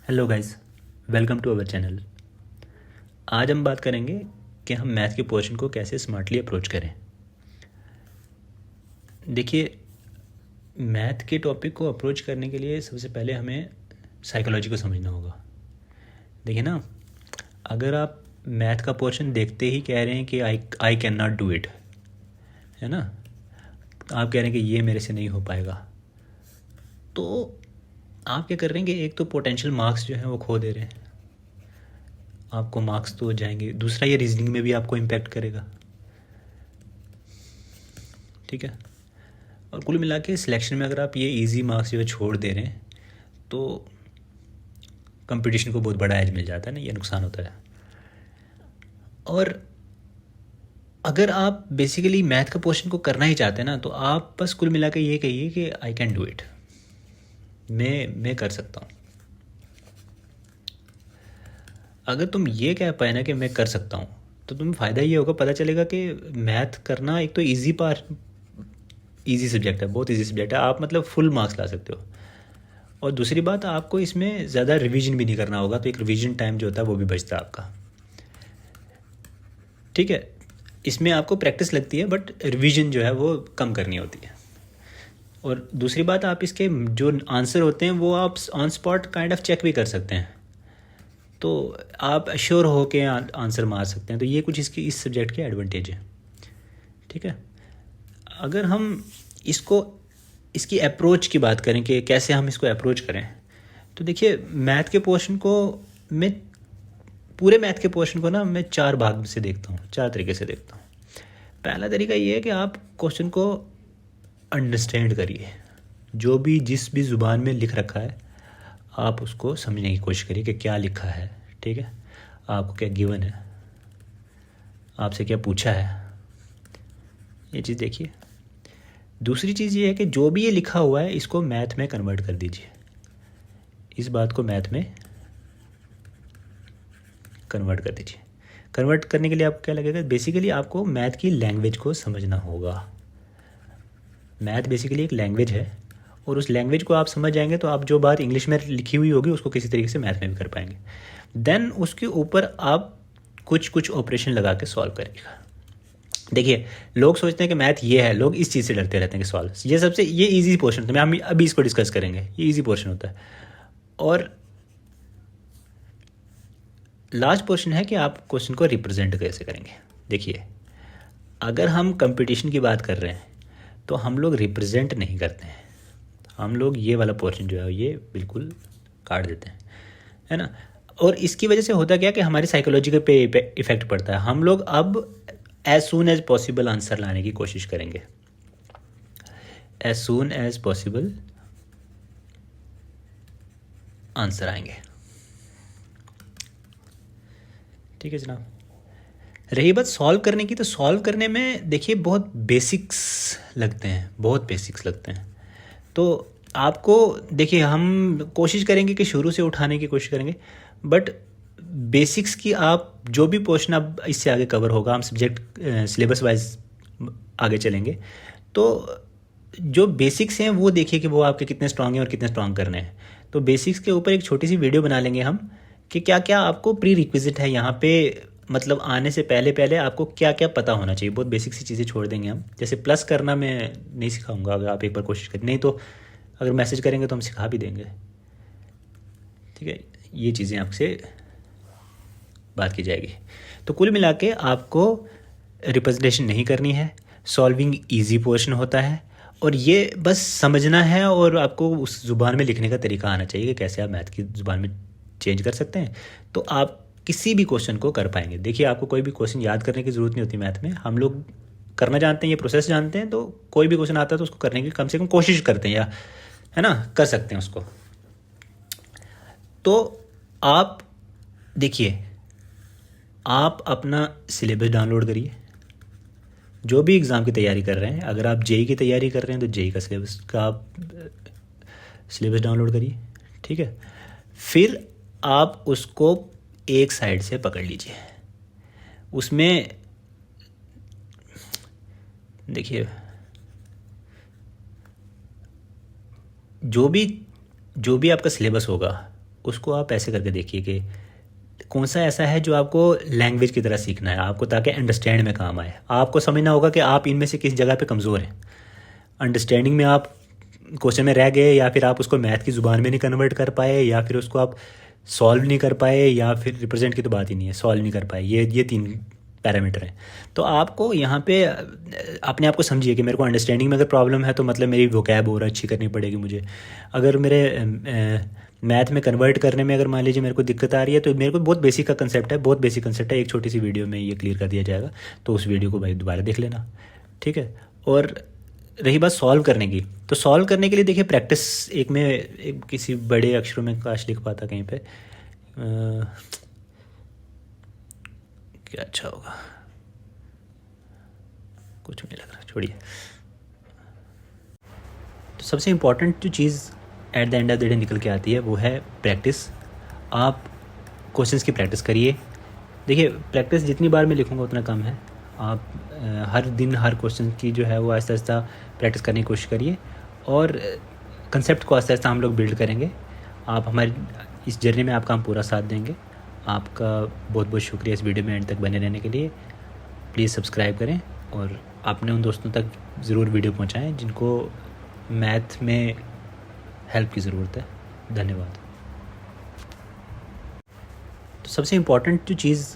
Hello guys, welcome to our channel. आज हम बात करेंगे कि हम मैथ के पोर्शन को कैसे स्मार्टली अप्रोच करें। देखिए, मैथ के टॉपिक को अप्रोच करने के लिए सबसे पहले हमें साइकोलॉजी को समझना होगा। देखिए ना, अगर आप मैथ का पोर्शन देखते ही कह रहे हैं कि I can not do it, है ना, आप कह रहे हैं कि ये मेरे से नहीं हो पाएगा, तो आप क्या कर रहे हैं कि एक तो पोटेंशियल मार्क्स जो हैं वो खो दे रहे हैं, आपको मार्क्स तो जाएंगे। दूसरा, ये रीजनिंग में भी आपको इम्पेक्ट करेगा, ठीक है। और कुल मिला के सिलेक्शन में अगर आप ये इजी मार्क्स जो है छोड़ दे रहे हैं तो कंपटीशन को बहुत बड़ा एज मिल जाता है ना, ये नुकसान होता है। और अगर आप बेसिकली मैथ का पोर्शन को करना ही चाहते हैं ना, तो आप बस कुल मिला के ये कहिए कि आई कैन डू इट, मैं कर सकता हूँ। अगर तुम ये कह पाए ना कि मैं कर सकता हूँ, तो तुम्हें फ़ायदा ये होगा, पता चलेगा कि मैथ करना एक तो ईजी सब्जेक्ट है, बहुत ईजी सब्जेक्ट है, आप मतलब फुल मार्क्स ला सकते हो। और दूसरी बात, आपको इसमें ज़्यादा रिवीजन भी नहीं करना होगा, तो एक रिवीजन टाइम जो होता है वो भी बचता है आपका, ठीक है। इसमें आपको प्रैक्टिस लगती है, बट रिवीजन जो है वो कम करनी होती है। और दूसरी बात, आप इसके जो आंसर होते हैं वो आप on spot kind of check भी कर सकते हैं, तो आप श्योर हो के आंसर मार सकते हैं। तो ये कुछ इसकी इस सब्जेक्ट के एडवांटेज है, ठीक है। अगर हम इसको इसकी अप्रोच की बात करें कि कैसे हम इसको अप्रोच करें, तो देखिए, मैथ के पोर्शन को मैं पूरे मैथ के पोर्शन को ना मैं 4 भाग से देखता हूँ, 4 तरीके से देखता हूँ। पहला तरीका ये है कि आप क्वेश्चन को अंडरस्टैंड करिए, जो भी जिस भी ज़ुबान में लिख रखा है आप उसको समझने की कोशिश करिए कि क्या लिखा है, ठीक है। आपको क्या गिवन है, आपसे क्या पूछा है, ये चीज़ देखिए। दूसरी चीज़ ये है कि जो भी ये लिखा हुआ है इसको मैथ में कन्वर्ट कर दीजिए, इस बात को मैथ में कन्वर्ट कर दीजिए। कन्वर्ट करने के लिए आपको क्या लगेगा, बेसिकली आपको मैथ की लैंग्वेज को समझना होगा। मैथ बेसिकली एक लैंग्वेज है, और उस लैंग्वेज को आप समझ जाएंगे तो आप जो बात इंग्लिश में लिखी हुई होगी उसको किसी तरीके से मैथ में भी कर पाएंगे। देन उसके ऊपर आप कुछ कुछ ऑपरेशन लगा के सॉल्व करिएगा। देखिए, लोग सोचते हैं कि मैथ ये है, लोग इस चीज़ से डरते रहते हैं कि सॉल्व, ये ईजी पोर्शन होता है, हम अभी इसको डिस्कस करेंगे, ये ईजी पोर्शन होता है। और लास्ट पोर्शन है कि आप क्वेश्चन को रिप्रेजेंट कैसे करेंगे। देखिए, अगर हम कंपटीशन की बात कर रहे हैं तो हम लोग रिप्रेजेंट नहीं करते हैं, हम लोग ये वाला पोर्शन जो है ये बिल्कुल काट देते हैं, है ना। और इसकी वजह से होता क्या कि हमारी साइकोलॉजी पे इफेक्ट पड़ता है। हम लोग अब as soon as possible answer लाने की कोशिश करेंगे, as soon as possible answer आएंगे, ठीक है जनाब। रही बात सॉल्व करने की, तो सॉल्व करने में देखिए बहुत बेसिक्स लगते हैं, बहुत बेसिक्स लगते हैं। तो आपको देखिए, हम कोशिश करेंगे कि शुरू से उठाने की कोशिश करेंगे, बट बेसिक्स की आप जो भी पोर्शन अब इससे आगे कवर होगा, हम सब्जेक्ट सिलेबस वाइज आगे चलेंगे, तो जो बेसिक्स हैं वो देखिए कि वो आपके कितने स्ट्रांग हैं और कितने स्ट्रांग करने हैं। तो बेसिक्स के ऊपर एक छोटी सी वीडियो बना लेंगे हम कि क्या क्या आपको प्री रिक्विजिट है यहाँ पे, मतलब आने से पहले पहले आपको क्या क्या पता होना चाहिए। बहुत बेसिक सी चीज़ें छोड़ देंगे हम, जैसे प्लस करना मैं नहीं सिखाऊंगा, अगर आप एक बार कोशिश करें, नहीं तो अगर मैसेज करेंगे तो हम सिखा भी देंगे, ठीक है। ये चीज़ें आपसे बात की जाएगी। तो कुल मिला के आपको रिप्रेजेंटेशन नहीं करनी है, सॉल्विंग इजी पोर्शन होता है, और ये बस समझना है, और आपको उस ज़ुबान में लिखने का तरीका आना चाहिए कि कैसे आप मैथ की ज़ुबान में चेंज कर सकते हैं, तो आप किसी भी क्वेश्चन को कर पाएंगे। देखिए, आपको कोई भी क्वेश्चन याद करने की ज़रूरत नहीं होती मैथ में, हम लोग करना जानते हैं, ये प्रोसेस जानते हैं, तो कोई भी क्वेश्चन आता है तो उसको करने की कम से कम कोशिश करते हैं, या है ना, कर सकते हैं उसको। तो आप देखिए, आप अपना सिलेबस डाउनलोड करिए, जो भी एग्ज़ाम की तैयारी कर रहे हैं। अगर आप जेई की तैयारी कर रहे हैं तो जेई का सिलेबस डाउनलोड करिए, ठीक है। फिर आप उसको एक साइड से पकड़ लीजिए, उसमें देखिए जो भी आपका सिलेबस होगा उसको आप ऐसे करके देखिए कि कौन सा ऐसा है जो आपको लैंग्वेज की तरह सीखना है आपको, ताकि अंडरस्टैंड में काम आए। आपको समझना होगा कि आप इनमें से किस जगह पे कमज़ोर हैं। अंडरस्टैंडिंग में आप क्वेश्चन में रह गए, या फिर आप उसको मैथ की ज़ुबान में नहीं कन्वर्ट कर पाए, या फिर उसको आप सॉल्व नहीं कर पाए, या फिर रिप्रेजेंट की तो बात ही नहीं है, सॉल्व नहीं कर पाए। ये 3 पैरामीटर हैं। तो आपको यहाँ पे अपने आप को समझिए कि मेरे को अंडरस्टैंडिंग में अगर प्रॉब्लम है तो मतलब मेरी वोकैब और अच्छी करनी पड़ेगी मुझे। अगर मेरे मैथ में कन्वर्ट करने में अगर मान लीजिए मेरे को दिक्कत आ रही है, तो मेरे को बहुत बेसिक का कंसेप्ट है, बहुत बेसिक कंसेप्ट है, एक छोटी सी वीडियो में ये क्लियर कर दिया जाएगा। तो उस वीडियो को भाई दोबारा देख लेना, ठीक है। और रही बात सॉल्व करने की, तो सॉल्व करने के लिए देखिए प्रैक्टिस, एक किसी बड़े अक्षरों में काश लिख पाता कहीं पे, क्या अच्छा होगा, कुछ नहीं लग रहा, छोड़िए। तो सबसे इम्पॉर्टेंट जो चीज़ at the end of the day निकल के आती है वो है प्रैक्टिस। आप क्वेश्चंस की प्रैक्टिस करिए। देखिए प्रैक्टिस जितनी बार मैं लिखूँगा उतना कम है। आप हर दिन हर क्वेश्चन की जो है वो आहिस्ता आहिस्ता प्रैक्टिस करने की कोशिश करिए, और कंसेप्ट को आहिस्ता आहिस्ता हम लोग बिल्ड करेंगे। आप हमारी इस जर्नी में आपका हम पूरा साथ देंगे। आपका बहुत बहुत शुक्रिया इस वीडियो में एंड तक बने रहने के लिए। प्लीज़ सब्सक्राइब करें और अपने उन दोस्तों तक ज़रूर वीडियो पहुंचाएं जिनको मैथ में हेल्प की ज़रूरत है। धन्यवाद। तो सबसे इम्पॉर्टेंट जो चीज़